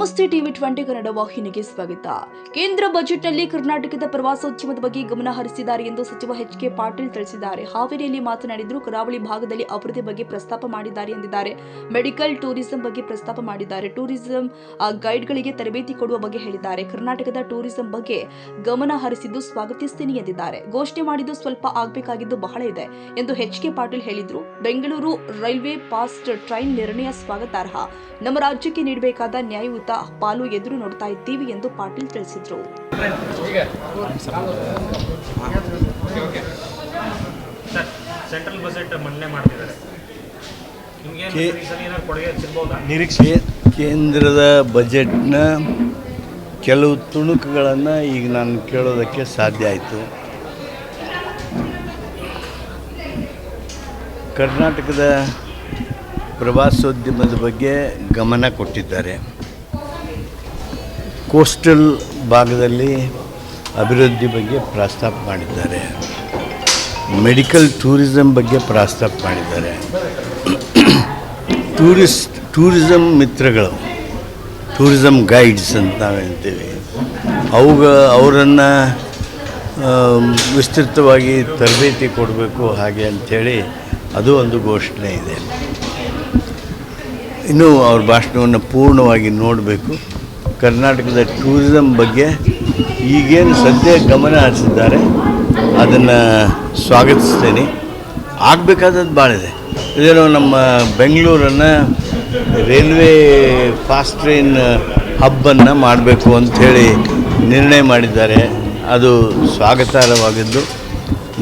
ನಮಸ್ತೆ ಟಿವಿ 20 ಕನ್ನಡ ವಾಹಿನಿಗೆ ಸ್ವಾಗತ. ಕೇಂದ್ರ ಬಜೆಟ್ನಲ್ಲಿ ಕರ್ನಾಟಕದ ಪ್ರವಾಸೋದ್ಯಮದ ಬಗ್ಗೆ ಗಮನ ಹರಿಸಿದ್ದಾರೆ ಎಂದು ಸಚಿವ ಎಚ್.ಕೆ. ಪಾಟೀಲ್ ತಿಳಿಸಿದ್ದಾರೆ. ಹಾವೇರಿಯಲ್ಲಿ ಮಾತನಾಡಿದರು. ಕರಾವಳಿ ಭಾಗದಲ್ಲಿ ಅಭಿವೃದ್ಧಿ ಬಗ್ಗೆ ಪ್ರಸ್ತಾಪ ಮಾಡಿದ್ದಾರೆ ಎಂದಿದ್ದಾರೆ. ಮೆಡಿಕಲ್ ಟೂರಿಸಂ ಬಗ್ಗೆ ಪ್ರಸ್ತಾಪ ಮಾಡಿದ್ದಾರೆ. ಟೂರಿಸಂ ಗೈಡ್ಗಳಿಗೆ ತರಬೇತಿ ಕೊಡುವ ಬಗ್ಗೆ ಹೇಳಿದ್ದಾರೆ. ಕರ್ನಾಟಕದ ಟೂರಿಸಂ ಬಗ್ಗೆ ಗಮನ ಹರಿಸಿದ್ದು ಸ್ವಾಗತಿಸುತ್ತೇನೆ ಎಂದಿದ್ದಾರೆ. ಘೋಷಣೆ ಮಾಡಿದ್ದು ಸ್ವಲ್ಪ ಆಗಬೇಕಾಗಿದ್ದು ಬಹಳ ಇದೆ ಎಂದು ಎಚ್.ಕೆ. ಪಾಟೀಲ್ ಹೇಳಿದರು. ಬೆಂಗಳೂರು ರೈಲ್ವೆ ಫಾಸ್ಟ್ ಟ್ರೈನ್ ನಿರ್ಣಯ ಸ್ವಾಗತಾರ್ಹ. ನಮ್ಮ ರಾಜ್ಯಕ್ಕೆ ನೀಡಬೇಕಾದ ನ್ಯಾಯಯುತ ಪಾಲು ಎದುರು ನೋಡ್ತಾ ಇದ್ದೀವಿ ಎಂದು ಪಾಟೀಲ್ ತಿಳಿಸಿದರು. ಸೆಂಟ್ರಲ್ ಬಜೆಟ್ ಮಂಡನೆ ಮಾಡ್ತಿದ್ದಾರೆ. ಕೇಂದ್ರದ ಬಜೆಟ್ನ ಕೆಲವು ತುಣುಕುಗಳನ್ನು ಈಗ ನಾನು ಕೇಳೋದಕ್ಕೆ ಸಾಧ್ಯ ಆಯಿತು. ಕರ್ನಾಟಕದ ಪ್ರವಾಸೋದ್ಯಮದ ಬಗ್ಗೆ ಗಮನ ಕೊಟ್ಟಿದ್ದಾರೆ. ಕೋಸ್ಟಲ್ ಭಾಗದಲ್ಲಿ ಅಭಿವೃದ್ಧಿ ಬಗ್ಗೆ ಪ್ರಸ್ತಾಪ ಮಾಡಿದ್ದಾರೆ. ಮೆಡಿಕಲ್ ಟೂರಿಸಂ ಬಗ್ಗೆ ಪ್ರಸ್ತಾಪ ಮಾಡಿದ್ದಾರೆ. ಟೂರಿಸಂ ಮಿತ್ರಗಳು, ಟೂರಿಸಂ ಗೈಡ್ಸ್ ಅಂತ ನಾವು ಹೇಳ್ತೀವಿ, ಅವರನ್ನು ವಿಸ್ತೃತವಾಗಿ ತರಬೇತಿ ಕೊಡಬೇಕು ಹಾಗೆ ಅಂಥೇಳಿ ಅದು ಒಂದು ಘೋಷಣೆ ಇದೆ. ಇನ್ನೂ ಅವ್ರ ಭಾಷಣವನ್ನು ಪೂರ್ಣವಾಗಿ ನೋಡಬೇಕು. ಕರ್ನಾಟಕದ ಟೂರಿಸಂ ಬಗ್ಗೆ ಈಗೇನು ಸದ್ಯ ಗಮನ ಹರಿಸಿದ್ದಾರೆ ಅದನ್ನು ಸ್ವಾಗತಿಸ್ತೇನೆ. ಆಗಬೇಕಾದದ್ದು ಭಾಳ ಇದೆ. ಇದೇನೋ ನಮ್ಮ ಬೆಂಗಳೂರನ್ನು ರೈಲ್ವೆ ಫಾಸ್ಟ್ ಟ್ರೈನ್ ಹಬ್ಬನ್ನು ಮಾಡಬೇಕು ಅಂಥೇಳಿ ನಿರ್ಣಯ ಮಾಡಿದ್ದಾರೆ. ಅದು ಸ್ವಾಗತಾರ್ಹವಾಗಿದ್ದು,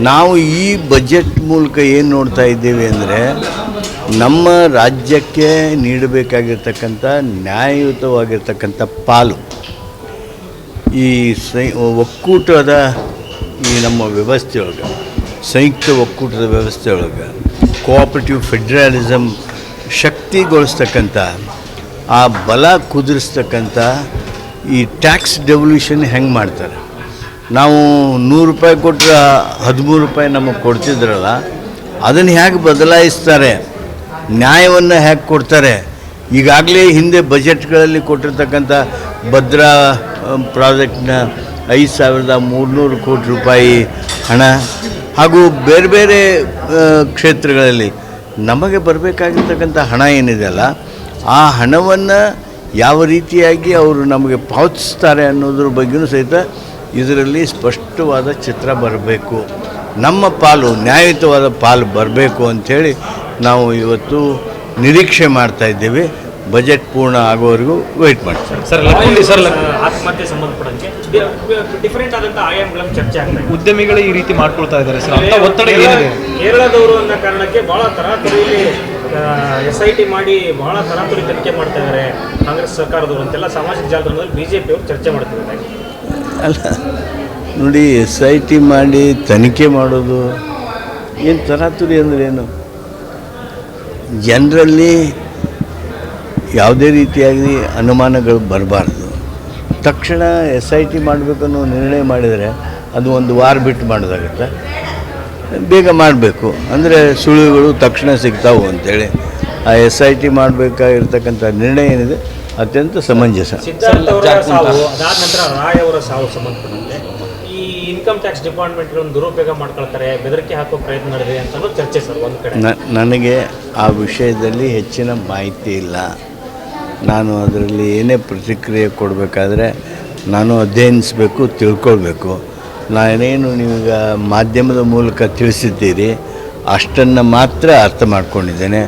ನಾವು ಈ ಬಜೆಟ್ ಮೂಲಕ ಏನು ನೋಡ್ತಾ ಇದ್ದೇವೆ ಅಂದರೆ ನಮ್ಮ ರಾಜ್ಯಕ್ಕೆ ನೀಡಬೇಕಾಗಿರ್ತಕ್ಕಂಥ ನ್ಯಾಯಯುತವಾಗಿರ್ತಕ್ಕಂಥ ಪಾಲು ಈ ಒಕ್ಕೂಟದ ಈ ನಮ್ಮ ವ್ಯವಸ್ಥೆಯೊಳಗೆ, ಸಂಯುಕ್ತ ಒಕ್ಕೂಟದ ವ್ಯವಸ್ಥೆಯೊಳಗೆ ಕೋಆಪರೇಟಿವ್ ಫೆಡ್ರಲಿಸಮ್ ಶಕ್ತಿಗೊಳಿಸ್ತಕ್ಕಂಥ, ಆ ಬಲ ಕುದುರಿಸ್ತಕ್ಕಂಥ ಈ ಟ್ಯಾಕ್ಸ್ ಡೆವಲ್ಯೂಷನ್ ಹೆಂಗೆ ಮಾಡ್ತಾರೆ. ನಾವು 100 ರೂಪಾಯಿ ಕೊಟ್ಟರೆ 13 ರೂಪಾಯಿ ನಮಗೆ ಕೊಡ್ತಿದ್ರಲ್ಲ, ಅದನ್ನು ಹೇಗೆ ಬದಲಾಯಿಸ್ತಾರೆ, ನ್ಯಾಯವನ್ನು ಹೇಗೆ ಕೊಡ್ತಾರೆ. ಈಗಾಗಲೇ ಹಿಂದೆ ಬಜೆಟ್ಗಳಲ್ಲಿ ಕೊಟ್ಟಿರ್ತಕ್ಕಂಥ ಭದ್ರಾ ಪ್ರಾಜೆಕ್ಟ್ನ 5,300 ಕೋಟಿ ರೂಪಾಯಿ ಹಣ ಹಾಗೂ ಬೇರೆ ಬೇರೆ ಕ್ಷೇತ್ರಗಳಲ್ಲಿ ನಮಗೆ ಬರಬೇಕಾಗಿರ್ತಕ್ಕಂಥ ಹಣ ಏನಿದೆಯಲ್ಲ, ಆ ಹಣವನ್ನು ಯಾವ ರೀತಿಯಾಗಿ ಅವರು ನಮಗೆ ಪಾವತಿಸ್ತಾರೆ ಅನ್ನೋದ್ರ ಬಗ್ಗೆಯೂ ಸಹಿತ ಇದರಲ್ಲಿ ಸ್ಪಷ್ಟವಾದ ಚಿತ್ರ ಬರಬೇಕು. ನಮ್ಮ ಪಾಲು, ನ್ಯಾಯಯುತವಾದ ಪಾಲು ಬರಬೇಕು ಅಂಥೇಳಿ ನಾವು ಇವತ್ತು ನಿರೀಕ್ಷೆ ಮಾಡ್ತಾ ಇದ್ದೇವೆ. ಬಜೆಟ್ ಪೂರ್ಣ ಆಗೋವರೆಗೂ ವೆಯ್ಟ್ ಮಾಡ್ತೀವಿ. ಸರ್, ಆತ್ಮಹತ್ಯೆ ಸಂಬಂಧಪಟ್ಟಂಗೆ ಡಿಫರೆಂಟ್ ಆದಂಥ ಆಯಾಮಗಳನ್ನು ಚರ್ಚೆ ಆಗ್ತದೆ. ಉದ್ಯಮಿಗಳು ಈ ರೀತಿ ಮಾಡ್ಕೊಳ್ತಾ ಇದ್ದಾರೆ ಸರ್. ಅಂತ ಒತ್ತಡ ಏನಿದೆ? ಕೇರಳದವರು ಅನ್ನೋ ಕಾರಣಕ್ಕೆ ಭಾಳ ತರಾತುರಿಯಲ್ಲಿ SIT ಮಾಡಿ ಭಾಳ ತರಾತುರಿ ತನಿಖೆ ಮಾಡ್ತಾ ಇದ್ದಾರೆ ಕಾಂಗ್ರೆಸ್ ಸರ್ಕಾರದವರು ಅಂತೆಲ್ಲ ಸಾಮಾಜಿಕ ಜಾಲತಾಣದಲ್ಲಿ BJP ಅವರು ಚರ್ಚೆ ಮಾಡ್ತಿದ್ದಾರೆ. ಅಲ್ಲ ನೋಡಿ, SIT ಮಾಡಿ ತನಿಖೆ ಮಾಡೋದು ಏನು ತರಾತುರಿ ಅಂದರೆ ಏನು? ಜನರಲ್ಲಿ ಯಾವುದೇ ರೀತಿಯಾಗಿ ಅನುಮಾನಗಳು ಬರಬಾರ್ದು. ತಕ್ಷಣ SIT ಮಾಡಬೇಕನ್ನೋ ನಿರ್ಣಯ ಮಾಡಿದರೆ ಅದು ಒಂದು ವಾರ ಬಿಟ್ಟು ಮಾಡೋದಾಗುತ್ತೆ. ಬೇಗ ಮಾಡಬೇಕು ಅಂದರೆ ಸುಳಿವುಗಳು ತಕ್ಷಣ ಸಿಗ್ತಾವೆ ಅಂಥೇಳಿ ಆ SIT ಮಾಡಬೇಕಾಗಿರ್ತಕ್ಕಂಥ ನಿರ್ಣಯ ಏನಿದೆ ಅತ್ಯಂತ ಸಮಂಜಸ. ಸಿದ್ಧಾರ್ಥ ಅವರ ಸಾವು, ಅದಾದ ನಂತರ ರಾಯ್ ಅವರ ಸಾವು ಸಂಬಂಧಪಟ್ಟಂತೆ ಈ ಇನ್ಕಮ್ ಟ್ಯಾಕ್ಸ್ ಡಿಪಾರ್ಟ್ಮೆಂಟ್ ಒಂದು ದುರುಪಯೋಗ ಮಾಡ್ಕೊಳ್ತಾರೆ, ಬೆದರಿಕೆ ಹಾಕೋ ಪ್ರಯತ್ನ ನಡೆದಿದೆ ಅಂತ ಚರ್ಚೆ ಸರ್. ಒಂದು ಕಡೆ ನನಗೆ ಆ ವಿಷಯದಲ್ಲಿ ಹೆಚ್ಚಿನ ಮಾಹಿತಿ ಇಲ್ಲ. ನಾನು ಅದರಲ್ಲಿ ಏನೇ ಪ್ರತಿಕ್ರಿಯೆ ಕೊಡಬೇಕಾದ್ರೆ ನಾನು ಅಧ್ಯಯನಿಸಬೇಕು, ತಿಳ್ಕೊಳ್ಬೇಕು. ನಾನೇನು ನೀವೀಗ ಮಾಧ್ಯಮದ ಮೂಲಕ ತಿಳಿಸಿದ್ದೀರಿ ಅಷ್ಟನ್ನು ಮಾತ್ರ ಅರ್ಥ ಮಾಡ್ಕೊಂಡಿದ್ದೇನೆ.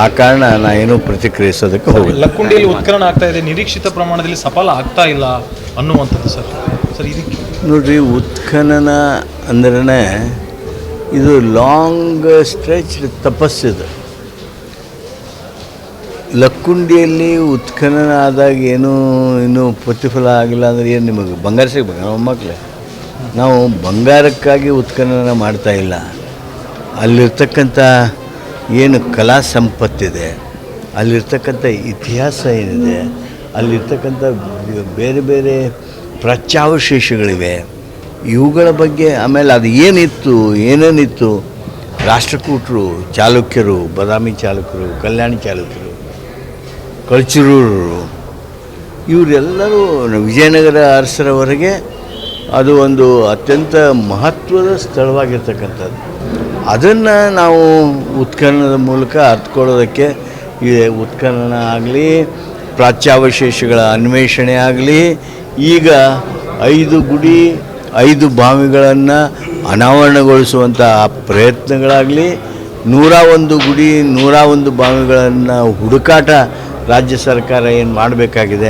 ಆ ಕಾರಣ ನಾನೇನು ಪ್ರತಿಕ್ರಿಯಿಸೋದಕ್ಕೆ ಹೋಗಿಲ್ಲ. ಲಕ್ಕುಂಡಿಯಲ್ಲಿ ಉತ್ಖನನ ಆಗ್ತಾ ಇದೆ, ನಿರೀಕ್ಷಿತ ಪ್ರಮಾಣದಲ್ಲಿ ಸಫಲ ಆಗ್ತಾ ಇಲ್ಲ ಅನ್ನುವಂಥದ್ದು ಸರ್. ಇದಕ್ಕೆ ನೋಡಿರಿ, ಉತ್ಖನನ ಅಂದ್ರೆ ಇದು ಲಾಂಗ್ ಸ್ಟ್ರೆಚ್ ತಪಸ್ಸಿದೆ. ಲಕ್ಕುಂಡಿಯಲ್ಲಿ ಉತ್ಖನನ ಆದಾಗ ಇನ್ನೂ ಪ್ರತಿಫಲ ಆಗಿಲ್ಲ ಅಂದರೆ ಏನು ನಿಮಗೆ ಬಂಗಾರ ಸಿಗ್ಬೇಕು? ನಮ್ಮ ಮಕ್ಕಳೇ, ನಾವು ಬಂಗಾರಕ್ಕಾಗಿ ಉತ್ಖನನ ಮಾಡ್ತಾ ಇಲ್ಲ. ಅಲ್ಲಿರ್ತಕ್ಕಂಥ ಏನು ಕಲಾ ಸಂಪತ್ತಿದೆ, ಅಲ್ಲಿರ್ತಕ್ಕಂಥ ಇತಿಹಾಸ ಏನಿದೆ, ಅಲ್ಲಿರ್ತಕ್ಕಂಥ ಬೇರೆ ಬೇರೆ ಪ್ರಾಚ್ಯಾವಶೇಷಗಳಿವೆ, ಇವುಗಳ ಬಗ್ಗೆ. ಆಮೇಲೆ ಅದು ಏನೇನಿತ್ತು ರಾಷ್ಟ್ರಕೂಟರು, ಚಾಲುಕ್ಯರು, ಬಾದಾಮಿ ಚಾಲುಕ್ಯರು, ಕಲ್ಯಾಣಿ ಚಾಲುಕ್ಯರು, ಕಳ್ಚರೂರು, ಇವರೆಲ್ಲರೂ ವಿಜಯನಗರ ಅರಸರವರೆಗೆ ಅದು ಒಂದು ಅತ್ಯಂತ ಮಹತ್ವದ ಸ್ಥಳವಾಗಿರ್ತಕ್ಕಂಥದ್ದು. ಅದನ್ನು ನಾವು ಉತ್ಖನನದ ಮೂಲಕ ಅರ್ಥಕೊಳ್ಳೋದಕ್ಕೆ ಈ ಉತ್ಖನನ ಆಗಲಿ, ಪ್ರಾಚ್ಯಾವಶೇಷಗಳ ಅನ್ವೇಷಣೆ ಆಗಲಿ, ಈಗ 5 ಗುಡಿ 5 ಬಾವಿಗಳನ್ನು ಅನಾವರಣಗೊಳಿಸುವಂಥ ಪ್ರಯತ್ನಗಳಾಗಲಿ, 101 ಗುಡಿ 101 ಬಾವಿಗಳನ್ನು ಹುಡುಕಾಟ ರಾಜ್ಯ ಸರ್ಕಾರ ಏನು ಮಾಡಬೇಕಾಗಿದೆ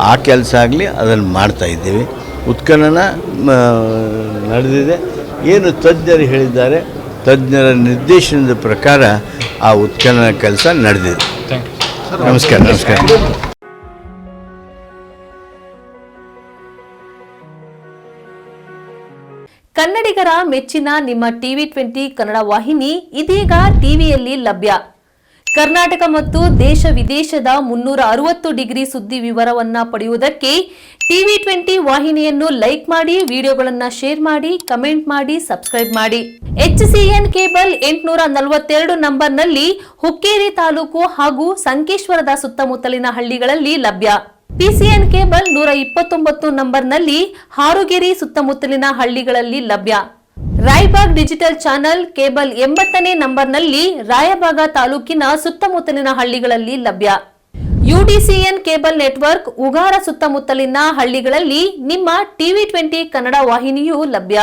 ಆ ಕೆಲಸ ಆಗಲಿ ಅದನ್ನು ಮಾಡ್ತಾಯಿದ್ದೀವಿ. ಉತ್ಖನನ ನಡೆದಿದೆ. ಏನು ತಜ್ಞರು ಹೇಳಿದ್ದಾರೆ, ತಜ್ಞರ ನಿರ್ದೇಶನದ ಪ್ರಕಾರ ಆ ಉತ್ಖನನ ಕೆಲಸ ನಡೆದಿದೆ. Thank you. ನಮಸ್ಕಾರ. ಕನ್ನಡಿಗರ ಮೆಚ್ಚಿನ ನಿಮ್ಮ TV20 ಕನ್ನಡ ವಾಹಿನಿ ಇದೀಗ ಟಿವಿಯಲ್ಲಿ ಲಭ್ಯ. ಕರ್ನಾಟಕ ಮತ್ತು ದೇಶ ವಿದೇಶದ 360 ಡಿಗ್ರಿ ಸುದ್ದಿ ವಿವರವನ್ನ ಪಡೆಯುವುದಕ್ಕೆ TV20 ವಾಹಿನಿಯನ್ನು ಲೈಕ್ ಮಾಡಿ, ವಿಡಿಯೋಗಳನ್ನು ಶೇರ್ ಮಾಡಿ, ಕಮೆಂಟ್ ಮಾಡಿ, ಸಬ್ಸ್ಕ್ರೈಬ್ ಮಾಡಿ. HCN ಕೇಬಲ್ 842 ನಂಬರ್ನಲ್ಲಿ ಹುಕ್ಕೇರಿ ತಾಲೂಕು ಹಾಗೂ ಸಂಕೇಶ್ವರದ ಸುತ್ತಮುತ್ತಲಿನ ಹಳ್ಳಿಗಳಲ್ಲಿ ಲಭ್ಯ. PCN ಕೇಬಲ್ 129 ನಂಬರ್ನಲ್ಲಿ ಹಾರುಗೆರೆ ಸುತ್ತಮುತ್ತಲಿನ ಹಳ್ಳಿಗಳಲ್ಲಿ ಲಭ್ಯ. ರಾಯಬಾಗ್ ಡಿಜಿಟಲ್ ಚಾನೆಲ್ ಕೇಬಲ್ 80ನೇ ನಂಬರ್ನಲ್ಲಿ ರಾಯಬಾಗ ತಾಲೂಕಿನ ಸುತ್ತಮುತ್ತಲಿನ ಹಳ್ಳಿಗಳಲ್ಲಿ ಲಭ್ಯ. UDCN ಕೇಬಲ್ ನೆಟ್ವರ್ಕ್ ಉಗಾರ ಸುತ್ತಮುತ್ತಲಿನ ಹಳ್ಳಿಗಳಲ್ಲಿ ನಿಮ್ಮ TV20 ಕನ್ನಡ ವಾಹಿನಿಯೂ ಲಭ್ಯ.